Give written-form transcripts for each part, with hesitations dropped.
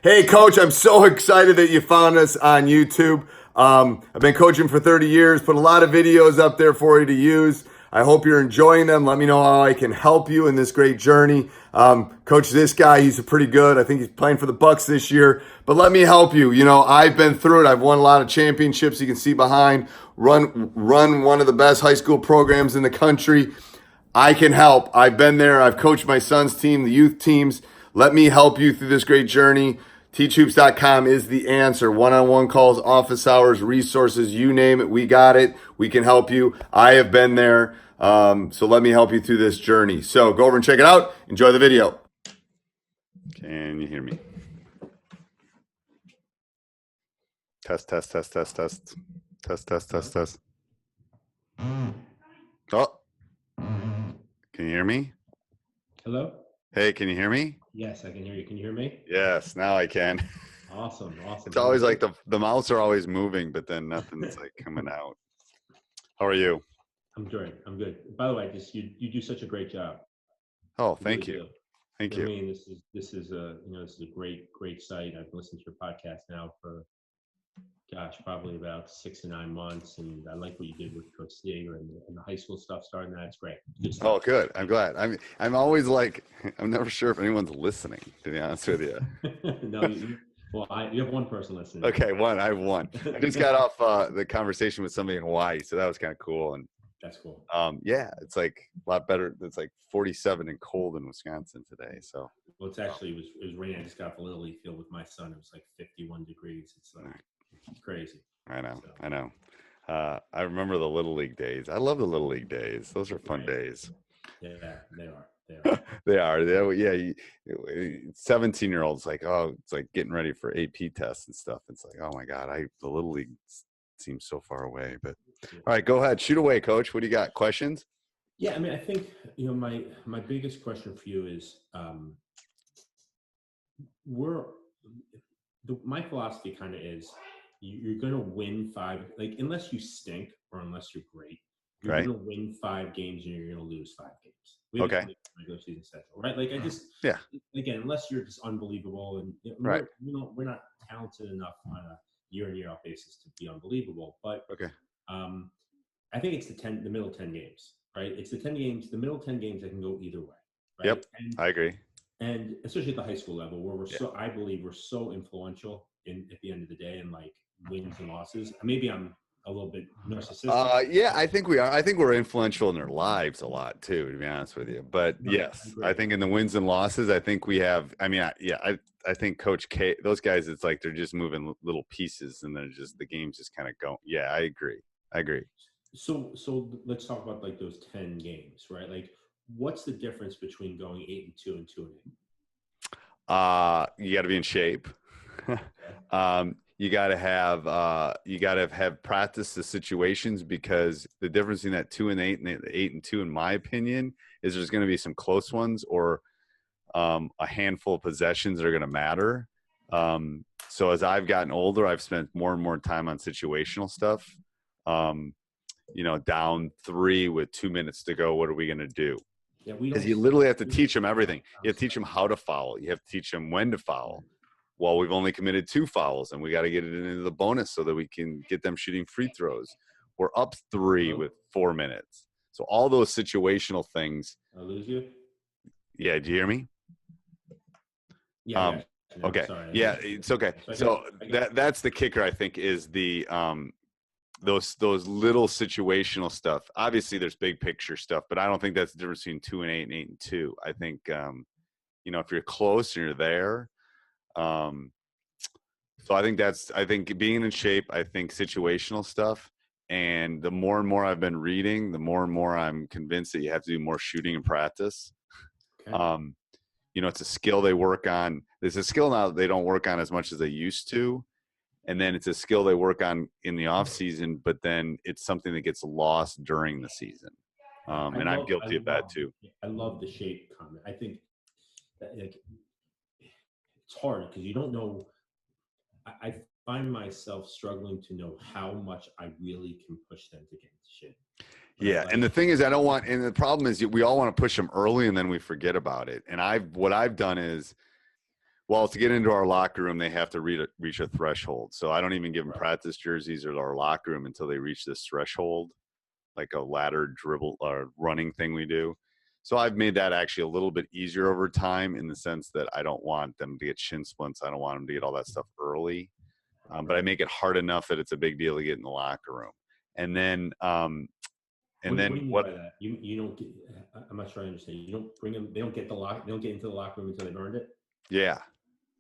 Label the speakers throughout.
Speaker 1: Hey, Coach, I'm so excited that you found us on YouTube. I've been coaching for 30 years, put a lot of videos up there for you to use. I hope you're enjoying them. Let me know how I can help you in this great journey. Coach, this guy, he's pretty good. I think he's playing for the Bucks this year. But let me help you. You know, I've been through it. I've won a lot of championships. You can see behind. Run one of the best high school programs in the country. I can help. I've been there. I've coached my son's team, the youth teams. Let me help you through this great journey. Teachhoops.com is the answer. One-on-one calls, office hours, resources, you name it. We got it. We can help you. I have been there. So let me help you through this journey. So go over and check it out. Enjoy the video.
Speaker 2: Can you hear me? Test, test, test, test, test. Test, test, test, test. Oh. Can you hear me?
Speaker 3: Hello?
Speaker 2: Hey, can you hear me?
Speaker 3: Yes, I can hear you. Can you hear me?
Speaker 2: Yes, now I can.
Speaker 3: Awesome.
Speaker 2: It's always like the mouths are always moving, but then nothing's like coming out. How are you?
Speaker 3: I'm good. By the way, you do such a great job.
Speaker 2: Oh, thank you. Thank you.
Speaker 3: I mean, this is a great site. I've listened to your podcast now for probably about 6 to 9 months, and I like what you did with Coach Steger and the high school stuff starting that. It's great. Good stuff.
Speaker 2: Oh, good. I'm glad. I'm always like, I'm never sure if anyone's listening, to be honest with you.
Speaker 3: No, you have one person listening.
Speaker 2: Okay, I have one. I just got off the conversation with somebody in Hawaii, so that was kind of cool. And
Speaker 3: that's cool.
Speaker 2: Yeah, it's like a lot better. It's like 47 and cold in Wisconsin today. So
Speaker 3: well, it was raining. I just got off the Little League field with my son. It was like 51 degrees. It's like crazy.
Speaker 2: I know. I remember the Little League days. I love the Little League days. Those are fun days.
Speaker 3: Yeah, they are.
Speaker 2: They are. Yeah. 17-year-olds like, oh, it's like getting ready for AP tests and stuff. It's like, oh my God, the Little League seems so far away. But all right, go ahead, shoot away, Coach. What do you got? Questions?
Speaker 3: Yeah, I mean, I think my biggest question for you is, my philosophy kind of is you're going to win 5, like unless you stink or unless you're great, you're
Speaker 2: right.
Speaker 3: going to win 5 games and you're going to lose 5 games.
Speaker 2: Okay.
Speaker 3: Regular season schedule, right? Like again, unless you're just unbelievable and
Speaker 2: right.
Speaker 3: we're not talented enough on a year in year out basis to be unbelievable. But
Speaker 2: okay.
Speaker 3: I think it's the middle 10 games, right? It's the middle 10 games that can go either way. Right?
Speaker 2: Yep. I agree.
Speaker 3: And especially at the high school level where I believe we're so influential at the end of the day and like wins and losses. Maybe I'm a little bit narcissistic.
Speaker 2: Yeah, I think we are. I think we're influential in their lives a lot too, to be honest with you. But yes, I think in the wins and losses, I think we have. I mean, I think Coach K, those guys, it's like they're just moving little pieces, and then the game's just kind of going. Yeah, I agree.
Speaker 3: So let's talk about like those 10 games, right? Like, what's the difference between going 8-2 and 2-8?
Speaker 2: You got to be in shape. You got to have practice the situations, because the difference in that 2-8 and 8-2, in my opinion, is there's going to be some close ones or a handful of possessions that are going to matter. So as I've gotten older, I've spent more and more time on situational stuff. Down 3 with 2 minutes to go, what are we going to do? Because you literally have to teach them everything. You have to teach them how to foul. You have to teach them when to foul. Well, we've only committed 2 fouls, and we got to get it into the bonus so that we can get them shooting free throws. We're up 3 with 4 minutes. So all those situational things.
Speaker 3: I lose you?
Speaker 2: Yeah, do you hear me?
Speaker 3: Yeah.
Speaker 2: Okay.
Speaker 3: Sorry.
Speaker 2: Yeah, it's okay. So that's the kicker, I think, is the those little situational stuff. Obviously, there's big picture stuff, but I don't think that's the difference between 2-8 and 8-2. I think if you're close and you're there. So I think being in shape, I think situational stuff, and the more and more I've been reading, the more and more I'm convinced that you have to do more shooting and practice. Okay. It's a skill they work on. There's a skill now that they don't work on as much as they used to. And then it's a skill they work on in the off season, but then it's something that gets lost during the season. And I'm guilty of that too.
Speaker 3: I love the shape comment. I think that, it's hard because you don't know. I find myself struggling to know how much I really can push them to get into shape.
Speaker 2: Yeah, and the thing is, and the problem is we all want to push them early and then we forget about it. And what I've done is Well, to get into our locker room, they have to reach a threshold. So I don't even give them practice jerseys or our locker room until they reach this threshold, like a ladder dribble or running thing we do. So I've made that actually a little bit easier over time in the sense that I don't want them to get shin splints. I don't want them to get all that stuff early. But I make it hard enough that it's a big deal to get in the locker room. And then,
Speaker 3: what do you mean by that? You don't get, I'm not sure I understand. You don't bring them, they don't get into the locker room until they've earned it?
Speaker 2: Yeah.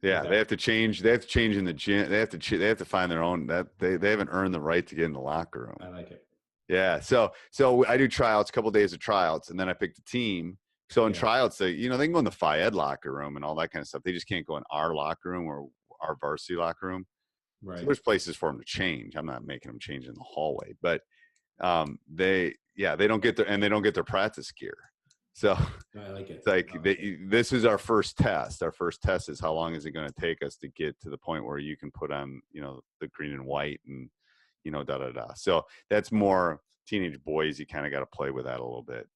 Speaker 2: Okay. They have to change in the gym. They have to find their own, that they haven't earned the right to get in the locker room.
Speaker 3: I like it.
Speaker 2: Yeah. So I do tryouts, a couple of days of tryouts, and then I pick the team. So in tryouts, they can go in the Phi Ed locker room and all that kind of stuff. They just can't go in our locker room or our varsity locker room.
Speaker 3: Right.
Speaker 2: So there's places for them to change. I'm not making them change in the hallway, but they don't get their practice gear. So
Speaker 3: I like it.
Speaker 2: It's like this is our first test. Our first test is how long is it going to take us to get to the point where you can put on, the green and white and, So that's more teenage boys. You kind of got to play with that a little bit.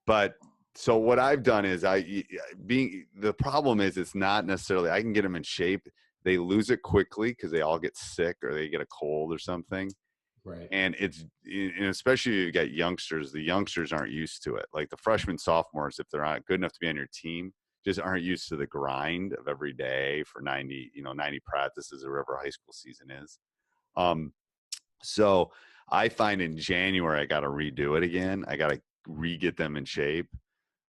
Speaker 2: But so what I've done is the problem is it's not necessarily, I can get them in shape. They lose it quickly because they all get sick or they get a cold or something.
Speaker 3: Right.
Speaker 2: And especially if you got youngsters, the youngsters aren't used to it. Like the freshmen, sophomores, if they're not good enough to be on your team, just aren't used to the grind of every day for 90 practices or whatever high school season is. So I find in January, I got to redo it again. I got to re-get them in shape.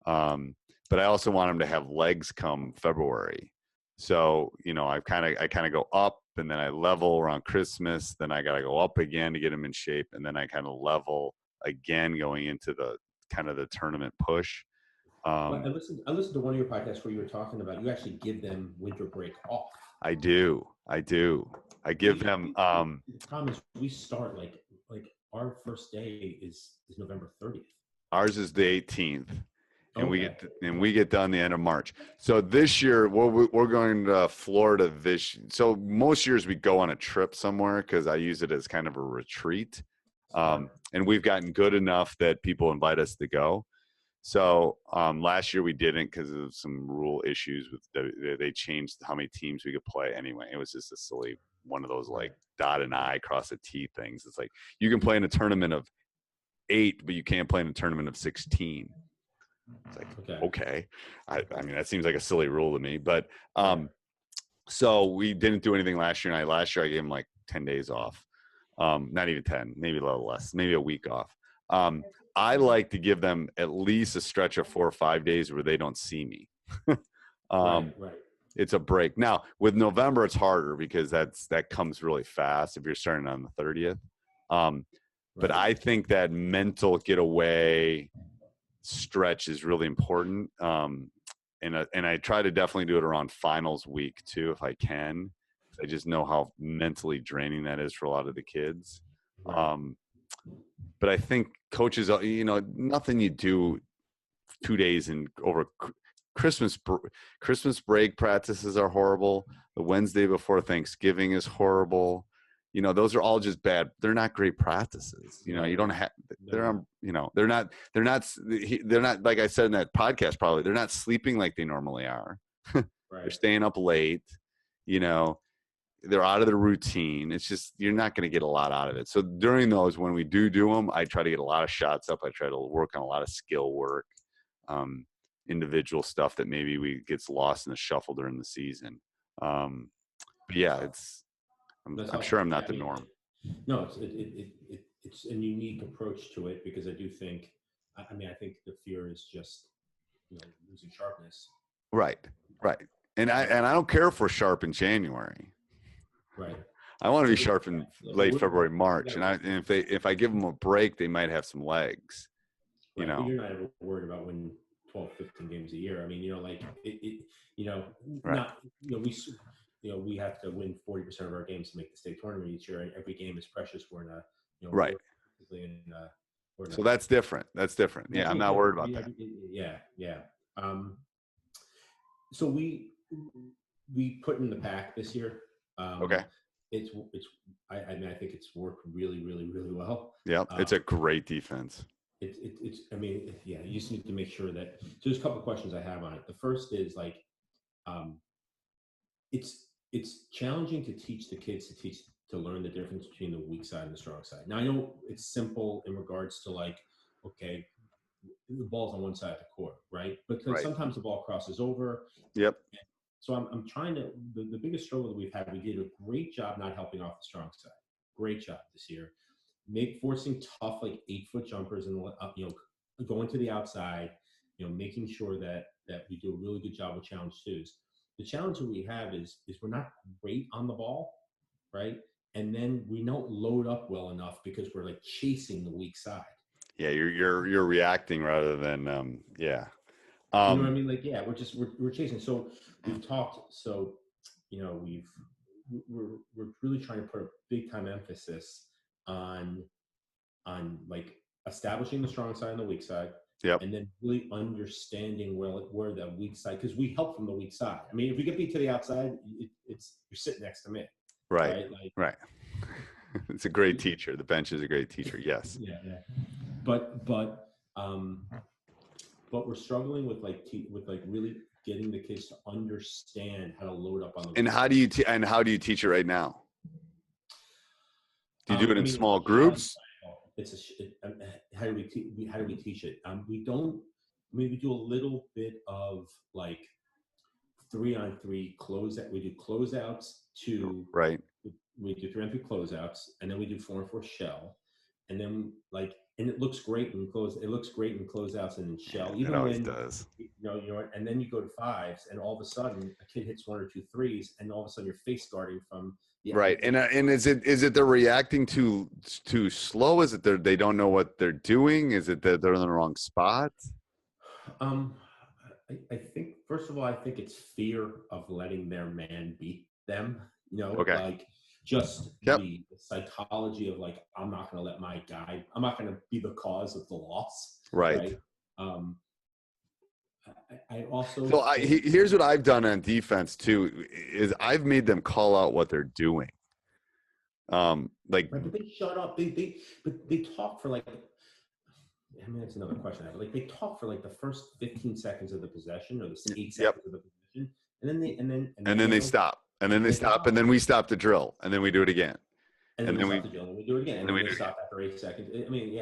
Speaker 2: But I also want them to have legs come February. So, I kind of go up and then I level around Christmas. Then I got to go up again to get them in shape. And then I kind of level again going into the kind of the tournament push.
Speaker 3: I listened to one of your podcasts where you were talking about you actually give them winter break off.
Speaker 2: I do. I give them.
Speaker 3: The problem is we start like our first day is November 30th.
Speaker 2: Ours is the 18th. And we get done the end of March. So this year we're going to Florida So most years we go on a trip somewhere because I use it as kind of a retreat. And we've gotten good enough that people invite us to go. So last year we didn't because of some rule issues with they changed how many teams we could play. Anyway, it was just a silly one of those like dot an I cross a T things. It's like you can play in a tournament of 8, but you can't play in a tournament of 16. It's like, okay. I mean, that seems like a silly rule to me, but so we didn't do anything last year. Last year I gave him like 10 days off. Not even 10, maybe a little less, maybe a week off. I like to give them at least a stretch of 4 or 5 days where they don't see me.
Speaker 3: Right.
Speaker 2: It's a break. Now with November, it's harder because that comes really fast if you're starting on the 30th. But I think that mental getaway stretch is really important. And I try to definitely do it around finals week too, if I can. I just know how mentally draining that is for a lot of the kids. But I think coaches, nothing you do 2 days over Christmas break practices are horrible. The Wednesday before Thanksgiving is horrible. Those are all just bad. They're not great practices. You don't have, they're not, like I said in that podcast, probably they're not sleeping like they normally are. They're staying up late, they're out of the routine. It's just, you're not going to get a lot out of it. So during those, when we do them, I try to get a lot of shots up. I try to work on a lot of skill work, individual stuff that maybe gets lost in the shuffle during the season. But yeah, I'm sure I'm not the norm.
Speaker 3: No, it's a unique approach to it because I do think, I think the fear is just losing sharpness. Right.
Speaker 2: And I don't care if we're sharp in January.
Speaker 3: Right.
Speaker 2: I want to be sharp in late February, March, and if I give them a break, they might have some legs.
Speaker 3: You're not ever worried about winning 12, 15 games a year. I mean, we have to win 40% of our games to make the state tournament each year, and every game is precious. We're in a
Speaker 2: right. So that's different. Yeah, I'm not worried about that.
Speaker 3: Yeah. So we put in the pack this year.
Speaker 2: Okay.
Speaker 3: I think it's worked really, really, really well.
Speaker 2: Yeah, it's a great defense.
Speaker 3: You just need to make sure that. So there's a couple of questions I have on it. The first is it's challenging to teach the kids to learn the difference between the weak side and the strong side. Now I know it's simple in regards to like, okay, the ball's on one side of the court, right? Because sometimes the ball crosses over.
Speaker 2: Yep.
Speaker 3: So I'm trying to, the biggest struggle that we've had, we did a great job not helping off the strong side. Great job this year. Forcing tough, like 8-foot jumpers and, going to the outside, making sure that we do a really good job with challenge twos. The challenge that we have is we're not great on the ball, right? And then we don't load up well enough because we're like chasing the weak side.
Speaker 2: Yeah, you're reacting rather than yeah.
Speaker 3: You know what I mean? Like, yeah, we're chasing. So we've talked. So we're really trying to put a big time emphasis on like establishing the strong side and the weak side.
Speaker 2: Yep.
Speaker 3: And then really understanding where the weak side, because we help from the weak side. I mean, if we get beat to the outside, you're sitting next to me.
Speaker 2: Right. Right. It's a great teacher. The bench is a great teacher. Yes.
Speaker 3: Yeah. But we're struggling with really getting the kids to understand how to load up on the.
Speaker 2: And how do you teach it right now? Do you do it in small groups?
Speaker 3: How do we teach it? We don't. I mean, we do a little bit of like 3-on-3 closeout. We do closeouts to
Speaker 2: right.
Speaker 3: We do 3-on-3 closeouts, and then we do 4-on-4 shell, and then and it looks great in close. It looks great in closeouts and in shell.
Speaker 2: Even it always does.
Speaker 3: And then you go to 5s, and all of a sudden a kid hits 1 or 2 threes, and all of a sudden you're face guarding from the
Speaker 2: right. And is it they're reacting too slow? Is it they don't know what they're doing? Is it that they're in the wrong spot?
Speaker 3: I think first of all, I think it's fear of letting their man beat them.
Speaker 2: Okay.
Speaker 3: Like just the psychology of like, I'm not going to let my guy. I'm not going to be the cause of the loss.
Speaker 2: Right.
Speaker 3: I also.
Speaker 2: So here's what I've done on defense too: is I've made them call out what they're doing. But
Speaker 3: they shut up. They talk for like. I mean, that's another question. But like they talk for like the first 15 seconds of the possession or the 8 seconds of the possession, and then
Speaker 2: they stop, and then they stop, and then we stop the drill, and then we do it again.
Speaker 3: And then we stop the drill, and we do it again, and then we stop after 8 seconds. I mean,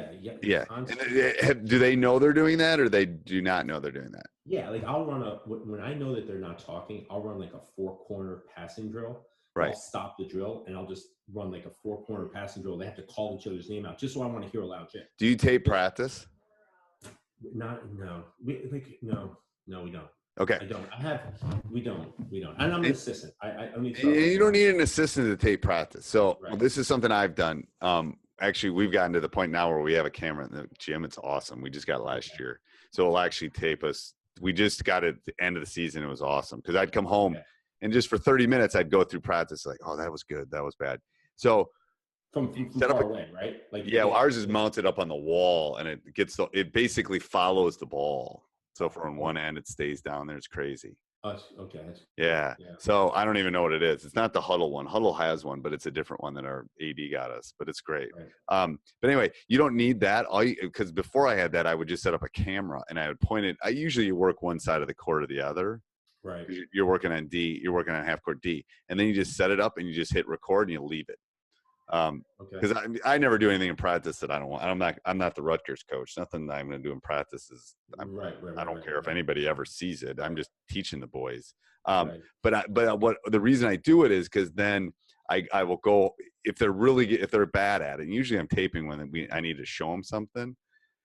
Speaker 3: yeah.
Speaker 2: And do they know they're doing that, or they do not know they're doing that?
Speaker 3: Yeah, like I'll run when I know that they're not talking, I'll run like a 4-corner passing drill.
Speaker 2: Right.
Speaker 3: I'll stop the drill, and I'll just run like a 4-corner passing drill. They have to call each other's name out just so I want to hear a loud check.
Speaker 2: Do you tape practice?
Speaker 3: No. No, we don't.
Speaker 2: Okay.
Speaker 3: We don't. And I'm an assistant.
Speaker 2: You don't need an assistant to tape practice. So this is something I've done. Actually, we've gotten to the point now where we have a camera in the gym. It's awesome. We just got last year. So it'll actually tape us. We just got it at the end of the season. It was awesome because I'd come home and just for 30 minutes, I'd go through practice like, oh, that was good. That was bad. So
Speaker 3: from far away, right? Like
Speaker 2: ours is mounted up on the wall and it basically follows the ball. So from one end, it stays down there. It's crazy.
Speaker 3: Okay.
Speaker 2: Yeah. So I don't even know what it is. It's not the Huddle one. Huddle has one, but it's a different one that our AD got us. But it's great. Right. But anyway, you don't need that. Because before I had that, I would just set up a camera and I would point it. I usually work one side of the court or the other.
Speaker 3: Right.
Speaker 2: You're working on D. You're working on half court D, and then you just set it up and you just hit record and you leave it. Because I never do anything in practice that I don't want. I'm not the Rutgers coach. Nothing that I'm going to do in practice is I don't care if anybody ever sees it. I'm just teaching the boys. But what the reason I do it is because then I will go if they're bad at it. And usually I'm taping when I need to show them something,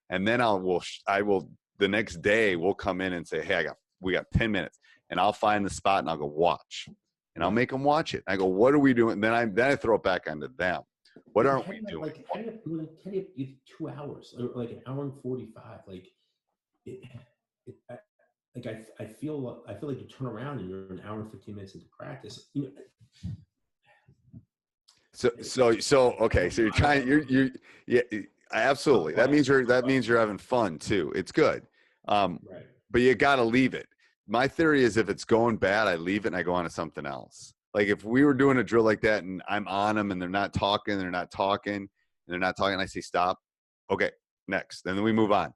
Speaker 2: and then I will the next day we'll come in and say, hey, we got 10 minutes, and I'll find the spot and I'll go watch. And I'll make them watch it. I go, what are we doing? And then I throw it back onto them. What aren't we doing?
Speaker 3: Like, how do you 2 hours or like an hour and 45? Like, I feel like you turn around and you're an hour and 15 minutes into practice.
Speaker 2: So okay. So you're trying. Absolutely. That means you're having fun too. It's good.
Speaker 3: Right.
Speaker 2: But you got to leave it. My theory is if it's going bad, I leave it and I go on to something else. Like if we were doing a drill like that and I'm on them and they're not talking, and I say, stop. Okay, next. And then we move on.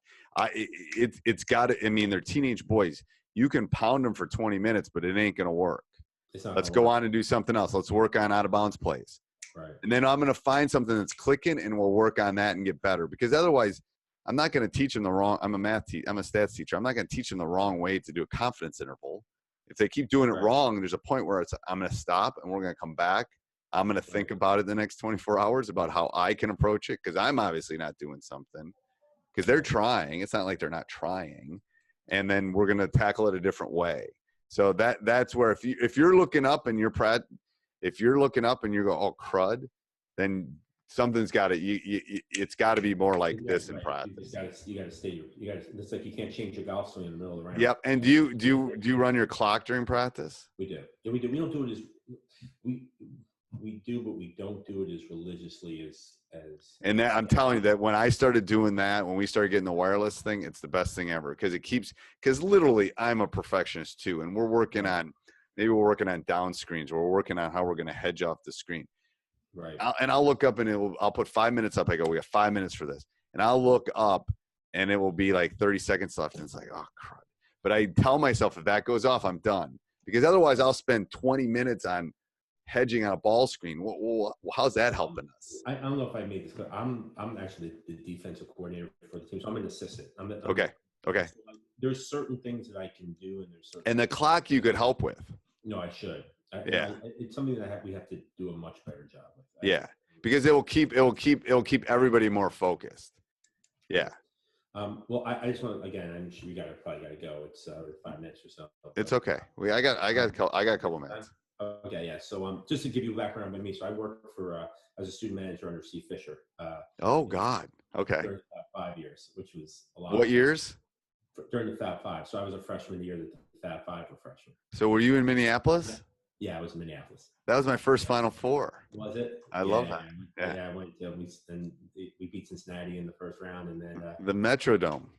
Speaker 2: It's got to, I mean, they're teenage boys. You can pound them for 20 minutes, but it ain't going to work. Let's go on and do something else. Let's work on out of bounds plays.
Speaker 3: Right.
Speaker 2: And then I'm going to find something that's clicking, and we'll work on that and get better. Because otherwise, I'm not going to teach them the wrong. I'm a stats teacher. I'm not going to teach them the wrong way to do a confidence interval. If they keep doing it wrong, there's a point where I'm going to stop, and we're going to come back. I'm going to think about it the next 24 hours about how I can approach it, because I'm obviously not doing something. Because they're trying. It's not like they're not trying. And then we're going to tackle it a different way. So that's where if you're looking up and if you're looking up and you go, oh crud, then something's got to it's got to be more like this in practice.
Speaker 3: You got to stay. It's like you can't change your golf swing in the middle of the round.
Speaker 2: Yep. And do you run your clock during practice?
Speaker 3: We do. Yeah, we do. We don't do it as we do, but we don't do it as religiously as.
Speaker 2: And that, I'm telling you that when I started doing that, when we started getting the wireless thing, it's the best thing ever, because literally I'm a perfectionist too, and we're working on down screens, or we're working on how we're going to hedge off the screen.
Speaker 3: Right.
Speaker 2: I'll look up and I'll put 5 minutes up. I go, we have 5 minutes for this, and I'll look up and it will be like 30 seconds left, and it's like, oh crud. But I tell myself if that goes off, I'm done, because otherwise I'll spend 20 minutes on hedging on a ball screen. Well, how's that helping us?
Speaker 3: I don't know if I made this clear. I'm actually the defensive coordinator for the team, so I'm an assistant.
Speaker 2: Okay.
Speaker 3: There's certain things that I can do, and there's certain.
Speaker 2: And the clock you could help with.
Speaker 3: No, I should. It's something that we have to do a much better job with.
Speaker 2: Yeah, because it will keep everybody more focused. Yeah.
Speaker 3: Well, I just want, again, I'm sure you probably got to go. It's 5 minutes or so.
Speaker 2: It's okay. I got a couple minutes.
Speaker 3: Okay, yeah. So just to give you a background on me, so I work for as a student manager under Steve Fisher.
Speaker 2: Oh God. Okay.
Speaker 3: During 5 years, which was a lot.
Speaker 2: What years?
Speaker 3: During the Fab Five. So I was a freshman the year that the Fab Five were freshmen.
Speaker 2: So were you in Minneapolis?
Speaker 3: Yeah, I was in Minneapolis.
Speaker 2: That was my first Final Four.
Speaker 3: Was it?
Speaker 2: I love that.
Speaker 3: Yeah, I went. We beat Cincinnati in the first round, and then
Speaker 2: the Metrodome.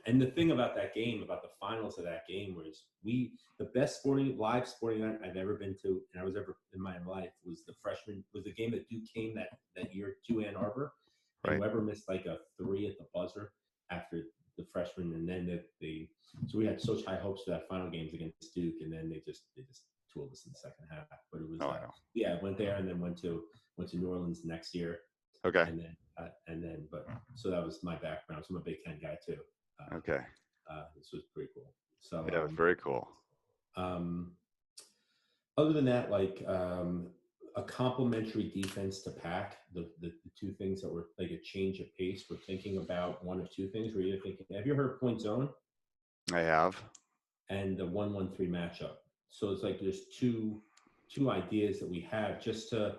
Speaker 3: And the thing about that game, about the finals of that game, was the best live sporting event I've ever been to, and I was ever in my life, was the game that Duke came that year to Ann Arbor. And Weber missed like a 3 at the buzzer after the freshman, and then so we had such high hopes for that final games against Duke, and then they just tooled us in the second half. But it was I went there and then went to New Orleans next year.
Speaker 2: Okay.
Speaker 3: And then so that was my background. So I'm a Big Ten guy too.
Speaker 2: Okay.
Speaker 3: This was pretty cool. So
Speaker 2: yeah, it was very cool.
Speaker 3: Other than that, like a complementary defense to pack, the two things that were like a change of pace. We're thinking about one of two things. We're either thinking, have you heard of point zone?
Speaker 2: I have.
Speaker 3: And the 1-1-3 matchup. So it's like there's two ideas that we have just to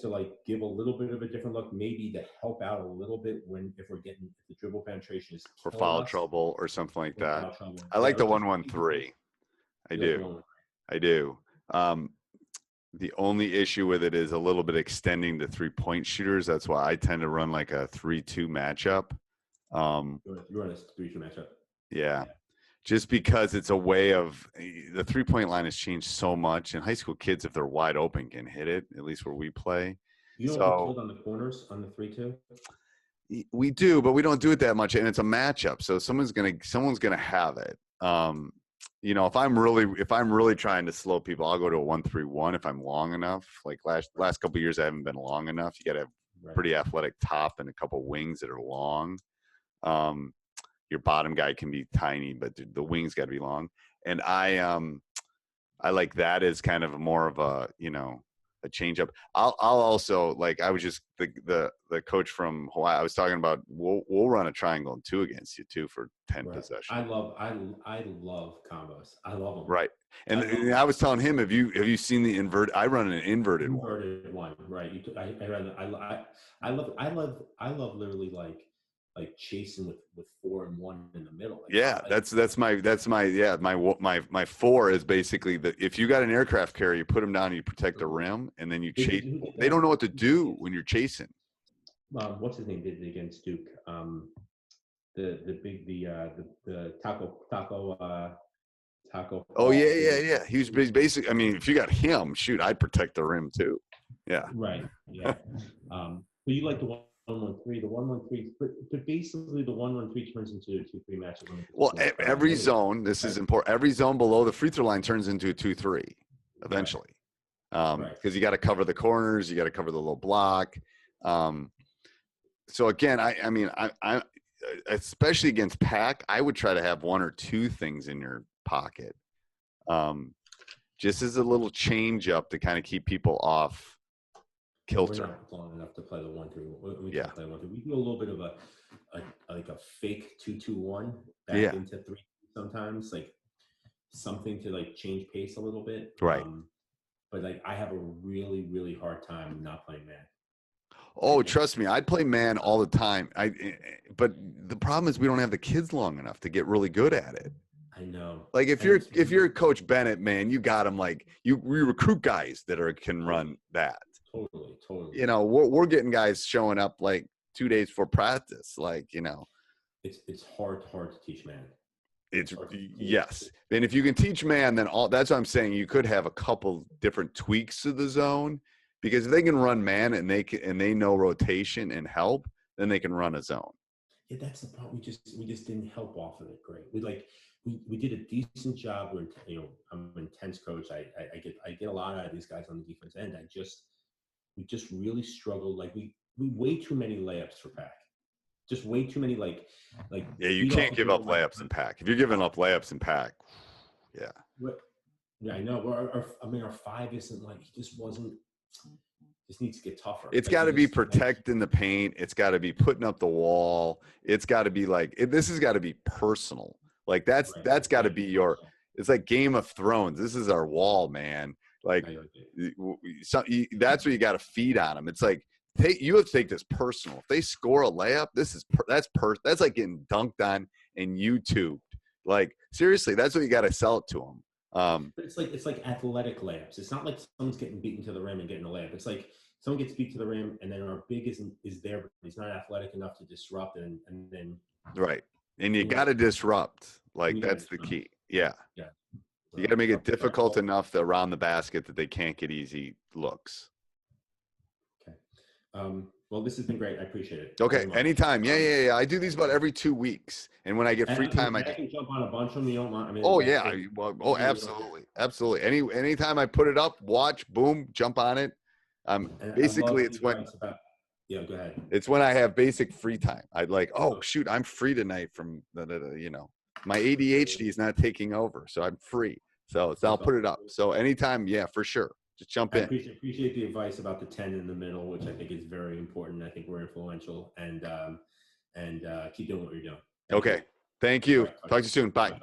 Speaker 3: like give a little bit of a different look, maybe to help out a little bit if the dribble penetration is
Speaker 2: or foul trouble or something like that. I like the 1-1-3. I do. The only issue with it is a little bit extending to 3-point shooters. That's why I tend to run like a 3-2 matchup.
Speaker 3: You run a 3-2 matchup.
Speaker 2: Yeah. Just because it's a way of the 3-point line has changed so much, and high school kids, if they're wide open, can hit it, at least where we play.
Speaker 3: You don't get killed on the corners on the 3-2?
Speaker 2: We do, but we don't do it that much, and it's a matchup. So someone's gonna have it. If I'm really trying to slow people, I'll go to a 1-3-1 if I'm long enough. Like last couple of years, I haven't been long enough. You got to have pretty athletic top and a couple wings that are long. Your bottom guy can be tiny, but the wings got to be long. And I like that as kind of more of a change up. I'll also, like, I was just the coach from Hawaii. I was talking about we'll run a triangle and 2 against you too for 10 possessions.
Speaker 3: I love combos. I love them.
Speaker 2: Right. And I was telling him, have you seen the inverted? I run an inverted
Speaker 3: one. Right. I love literally like chasing with 4 and 1 in the middle. My 4 is basically if you got an aircraft carrier, you put them down, you protect the rim, and then you chase. They don't know what to do when you're chasing. What's his name did it against Duke? The taco.
Speaker 2: Oh yeah. He's basically. I mean, if you got him, shoot, I'd protect the rim too. Yeah.
Speaker 3: Right. Yeah. But you like the 1-1-3. The 1-1-3, but basically the 1-1-3 turns into a 2-3 match.
Speaker 2: Well, every zone, this is important. Every zone below the free throw line turns into a 2-3 eventually. Because you got to cover the corners, you got to cover the little block. So again, I especially against pack, I would try to have 1 or 2 things in your pocket, just as a little change up to kind of keep people off kilter.
Speaker 3: We're not long enough to play the 1-3. We can play 1-3. We do a little bit of a fake 2-2-1 back into 3 sometimes, like something to like change pace a little bit.
Speaker 2: Right.
Speaker 3: But like I have a really, really hard time not playing man.
Speaker 2: Oh, trust me, I'd play man all the time. But the problem is we don't have the kids long enough to get really good at it.
Speaker 3: I know.
Speaker 2: Like if you're Coach Bennett, man, you got him. Like we recruit guys that can run that.
Speaker 3: Totally.
Speaker 2: You know, we're getting guys showing up like 2 days before practice. Like, you know,
Speaker 3: it's hard to teach man.
Speaker 2: Yes. And if you can teach man, then that's what I'm saying. You could have a couple different tweaks to the zone, because if they can run man and they know rotation and help, then they can run a zone.
Speaker 3: Yeah, that's the problem. We just didn't help off of it great. We did a decent job. We're, you know, I'm an intense coach. I get a lot out of these guys on the defense end. We just really struggled. Like we way too many layups for pack. Just way too many like.
Speaker 2: Yeah, you can't give up layups in pack. If you're giving up layups in pack, yeah.
Speaker 3: Yeah, I know. Our 5 isn't like, he just wasn't. Just needs to get tougher.
Speaker 2: It's got to be protecting the paint. It's got to be putting up the wall. It's got to be like this has got to be personal. Like that's got to be your. It's like Game of Thrones. This is our wall, man. Like that's what you got to feed on them. It's like you have to take this personal. If they score a layup, that's like getting dunked on and YouTubed. Like seriously, that's what you got to sell it to them.
Speaker 3: But it's like athletic layups. It's not like someone's getting beaten to the rim and getting a layup. It's like someone gets beat to the rim and then our big is there, but he's not athletic enough to disrupt and then
Speaker 2: right. And you got to disrupt. Like that's the key. Yeah.
Speaker 3: Yeah.
Speaker 2: You got to make it difficult enough around the basket that they can't get easy looks.
Speaker 3: Okay. Well, this has been great. I appreciate it.
Speaker 2: Okay. Anytime. Yeah. I do these about every 2 weeks. And when I get free time, I
Speaker 3: can jump on a bunch of them. You don't mind? I mean,
Speaker 2: absolutely. Anytime I put it up, watch, boom, jump on it. Basically it's when
Speaker 3: yeah, go ahead.
Speaker 2: It's when I have basic free time. I'd like, oh shoot, I'm free tonight from you know, my ADHD is not taking over, so I'm free. So I'll put it up. So anytime, yeah, for sure. Just jump in.
Speaker 3: Appreciate the advice about the 10 in the middle, which I think is very important. I think we're influential, and keep doing what you're doing.
Speaker 2: Okay. Thank you. Talk to you soon. Bye.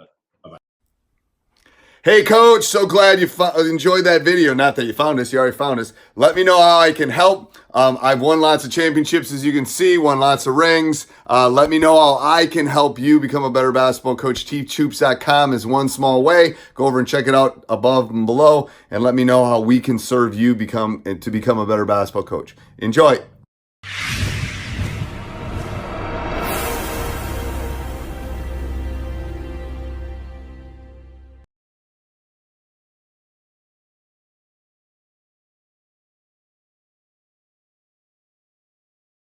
Speaker 1: Hey, Coach, so glad you enjoyed that video. Not that you found us, you already found us. Let me know how I can help. I've won lots of championships, as you can see, won lots of rings. Let me know how I can help you become a better basketball coach. Teachhoops.com is one small way. Go over and check it out above and below, and let me know how we can serve you to become a better basketball coach. Enjoy.